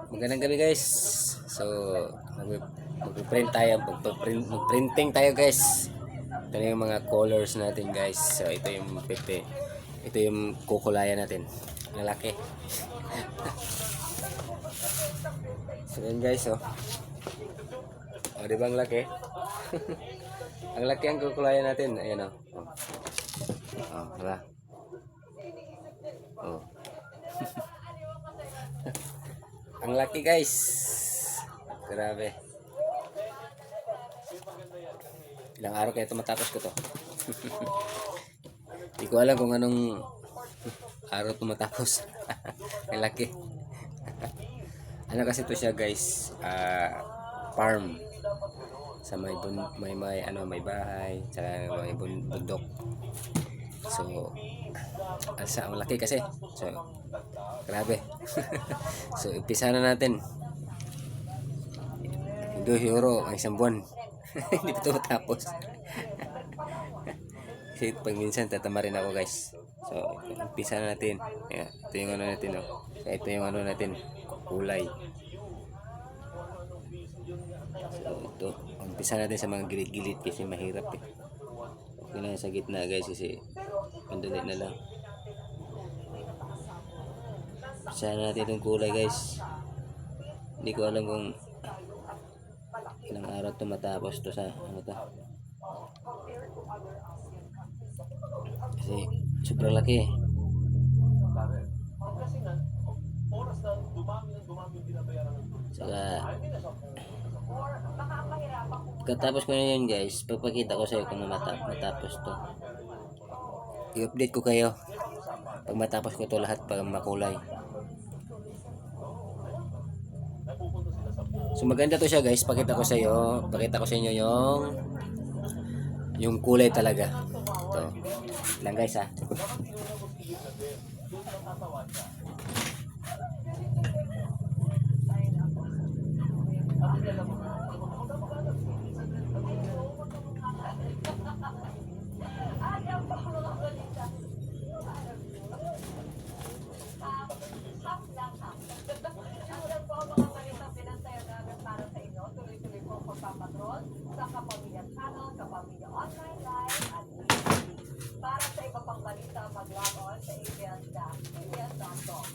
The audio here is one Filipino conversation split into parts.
Magandang gabi guys. So, magpiprinting tayo guys. Ito na yung mga colors natin guys. So, ito yung pepe. Ito yung kukulayan natin. Lalaki. So, yun guys, oh. O, di ba ang laki? Ang laki ang kukulayan natin. Ayan, oh. Oh, wala. Oh. Ang laki guys. Grabe. Ilang araw kaya ito matapos ko to. Hindi ko alam kung anong araw ito matapos. Ang laki. Ano kasi ito siya guys, farm. Sa may bahay, saka may bundok. So, ang laki kasi. So, grabe. So, umpisa na natin. Hindi siguro ang isang buwan. Hindi pa ito matapos. Kasi pag minsan tatama rin ako guys. So, umpisa na natin. Ayan, ito yung ano natin. Oh. Ito yung ano natin. Kulay. So, ito. Umpisa natin sa mga gilid-gilid kasi mahirap eh. Okay na sa gitna guys kasi pandali na lang. Sana natin itong kulay guys. Hindi ko alam kung ilang araw ito matapos to sa ano to. Kasi sobrang laki. Saka katapos ko na yun guys, papakita ko sa iyo kung matapos to. I-update ko kayo pag matapos ko to lahat pag makulay. So maganda to siya guys, pakita ko sa inyo yung kulay talaga. Ito. Lang guys ha. Sa Kapamilya Channel, Kapamilya Online Live, at para sa iba pang balita, mag-log on sa abs.pbs.com.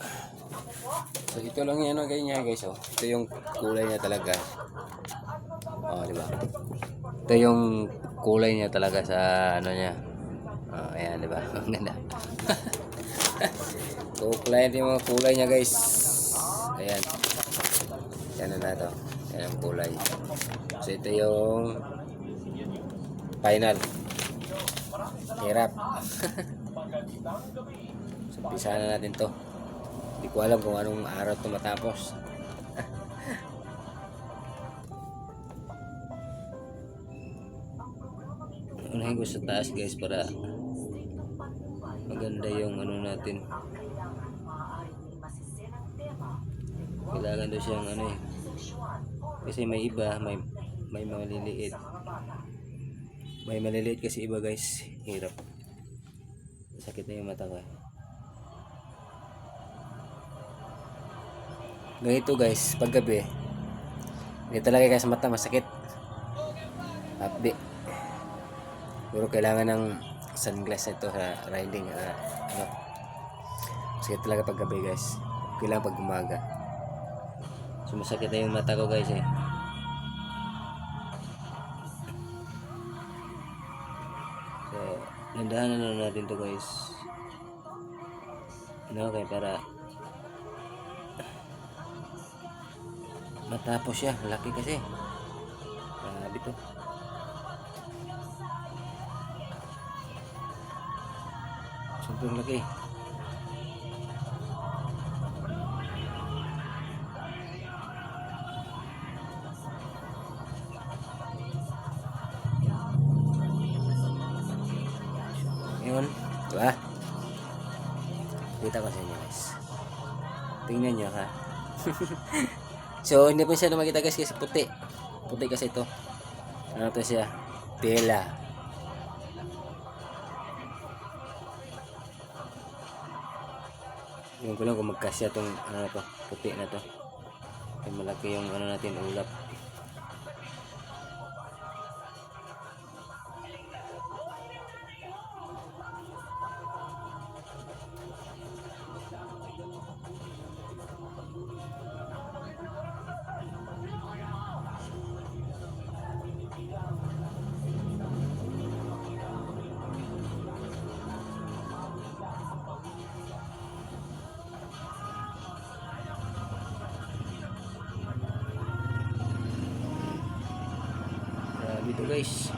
Ako po. So ito lang yung ano ganyan guys, oh. Ito yung kulay niya talaga. Oh, di ba? Ito yung kulay niya talaga sa ano niya. Oh, ayan, di ba? Ang ganda. So, yung mga kulay niya guys. Ayan. Yan na to. Yan ang kulay. So ito yung final. Hirap. So umpisa na natin to. Hindi ko alam kung anong araw ito matapos. Unahin ko sa taas guys para maganda yung ano natin. Kailangan daw siyang ano eh. Kasi may iba, may maliliit. May maliliit kasi iba guys. Hirap. Sakit na yung mata ko. Ganito guys, paggabi. Hindi talaga guys mata masakit. Happy. Pero kailangan ng sunglass ito sa riding. Ano. Sakit talaga paggabi guys. Kailangan pag umaga. Sumasakit na yung mata ko guys eh. So, nandahan na natin to guys. Ano okay para matapos siya. Laki kasi. Grabe to. Sobrang laki. Yun, diba? Kita ko sa inyo guys. Tingnan nyo ha. So hindi po siya na makita guys kasi puti. Puti kasi ito. Ano to siya? Tela. Yung ko lang kung magkasya tong ano to, puti na to. Ay, malaki yung ano natin, ulap. Grabe to guys.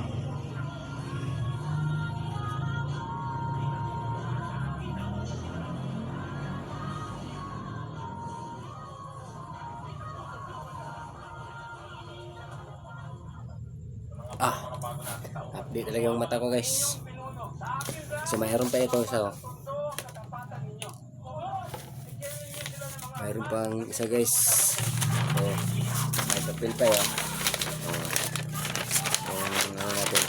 Update talaga yung mata ko guys. So mayroon pa ito isa. Mayroon pang isa guys. Oh, may papel pa yun. Ano natin.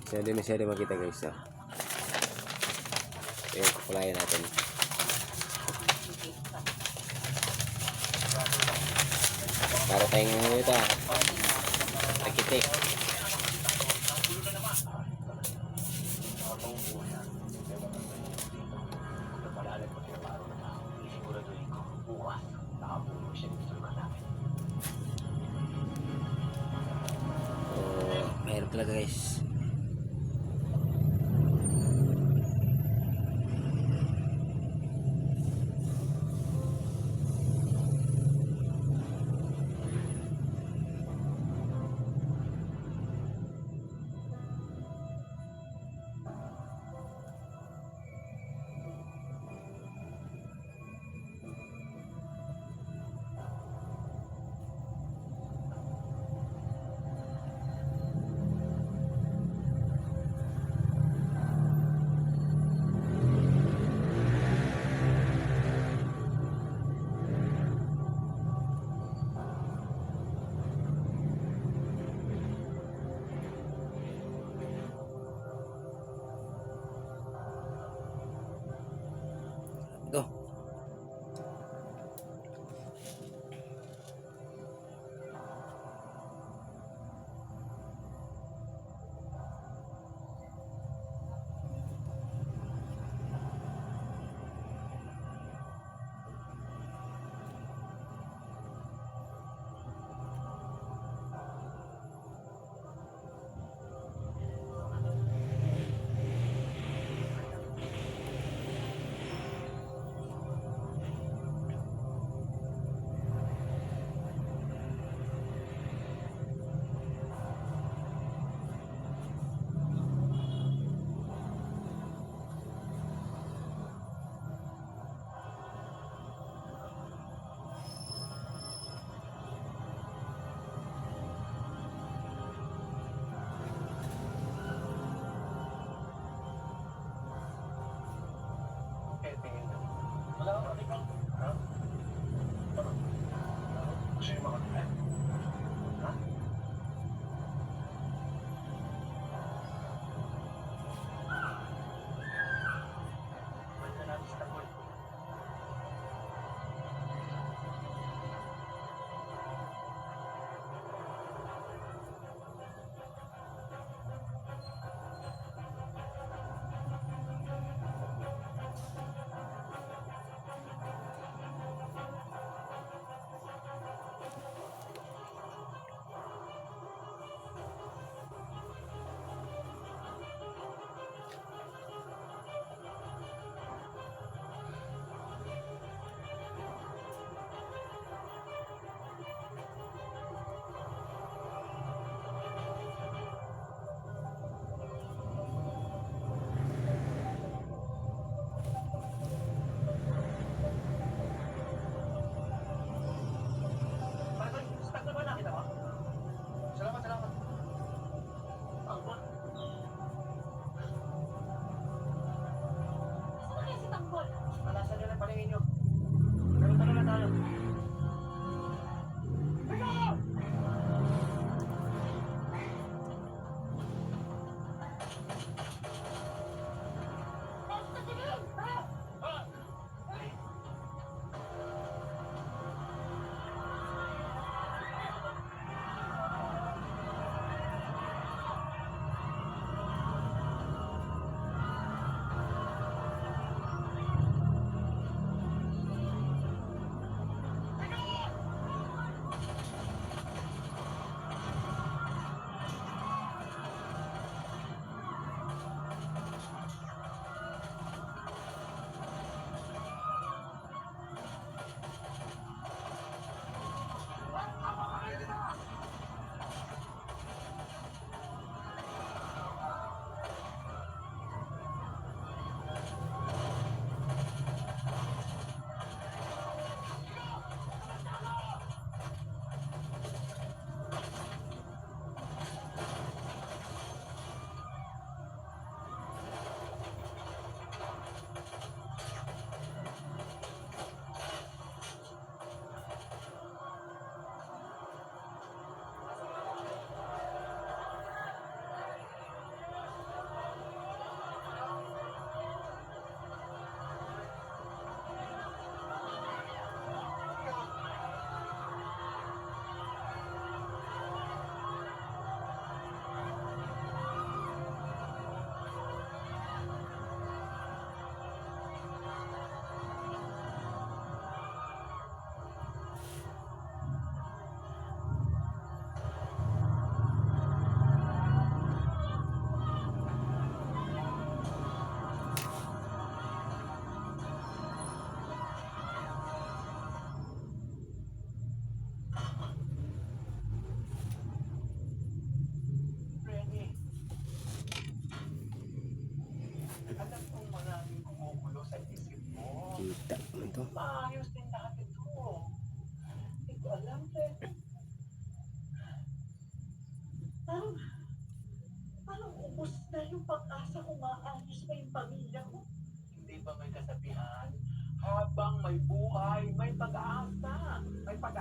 So hindi masyado makita guys. Yung kukulayan natin. Para tayong ano ito. Nakitik. Mayroon talaga guys.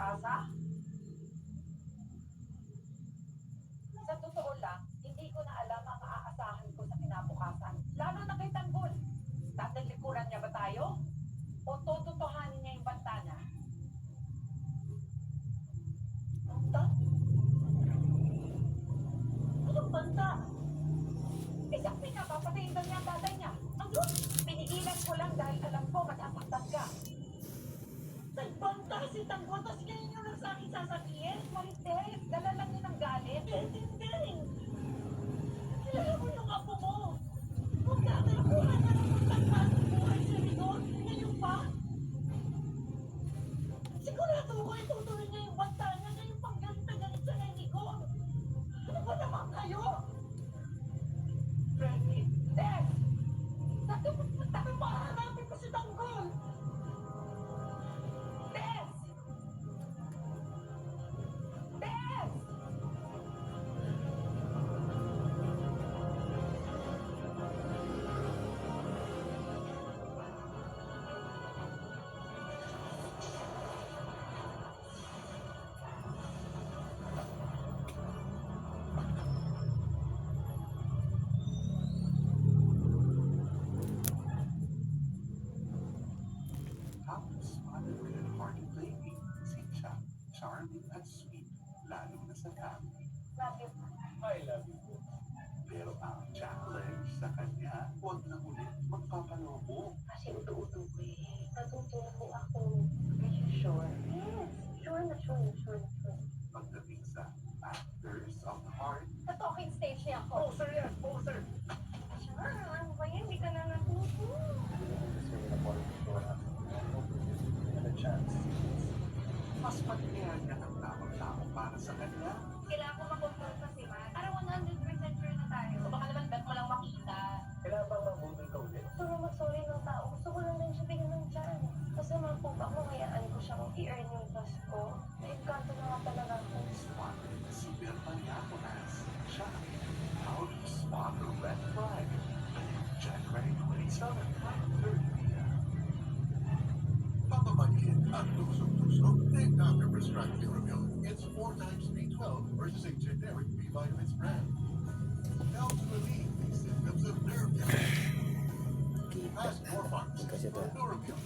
pag-asa? Sa totoo lang, hindi ko na alam ang maaasahan ko sa kinabukasan. Lalo na kay Tanggol. Tatalikuran niya ba tayo? O tututuhanin niya yung banta niya? Banta? Anong banta? Isang pinapapatayin daw niya ang tatay niya. Ang Diyos, pinigilan ko lang dahil alam ko masasaktan ka. Nagbanta si Tanggol, tapos ngayon yung lang sa akin sasabihin. Marites, dala lang yun ang galit. Hindi. Kilala mo yung apo mo. Kung nakakuha na ng pagtagpas ng buhay sa Ridon, ngayon pa. Sigurado ko itutuloy niya yung banta niya ngayong panggalit na galit sa Ridon. Ano ba naman kayo? Freddy, Tess! Sabi mahanapin ko si Tanggol! Tess! Tess! Halos mother-red hearted lady, si Cha, charming at sweet, lalo na sa family. Love you. I love you. Pero ang challenge sa kanya, huwag na ulit magpapalobo. Kasi uto-uto ko eh. Natutunan mo ako. Are you sure? Yes. Sure. Pagdating sa Actors of the Heart, Sa talking stage niya ako. poser yan, poser! Sure, ano ba yan? Hindi ka na natuto. Mas magkaya niya ang tamang tao para sa kanya. Kailangan ko makontrol pa si Matt. Para 100% sure na tayo. So baka naman bet mo lang makita. Kailangan bang mabuting ka ulit? Gusto mo mag-sorry ng tao. Gusto ko lang din siya bigyan ng chance. Kasi po ba kung hayaan ko siyang i-earn yung trust ko? Nainkanto na nga talaga ako. Spotted si Vilma Yaconas. Siya, how do you spot a red flag? January 27, 5:30 p.m. Papamagihin ang tusok-tusok ng Dr. Prescribed Neurobion. It's 4 times B12 versus a generic B vitamins brand. Helps relieve the symptoms of nerve damage. Ask more pharmacists for Neurobion.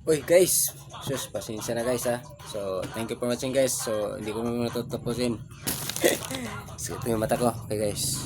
Uy guys, sus, pasensya na guys ha. So, thank you for watching guys. So, hindi ko muna tatapusin. Sakit yung mata ko. Okay guys.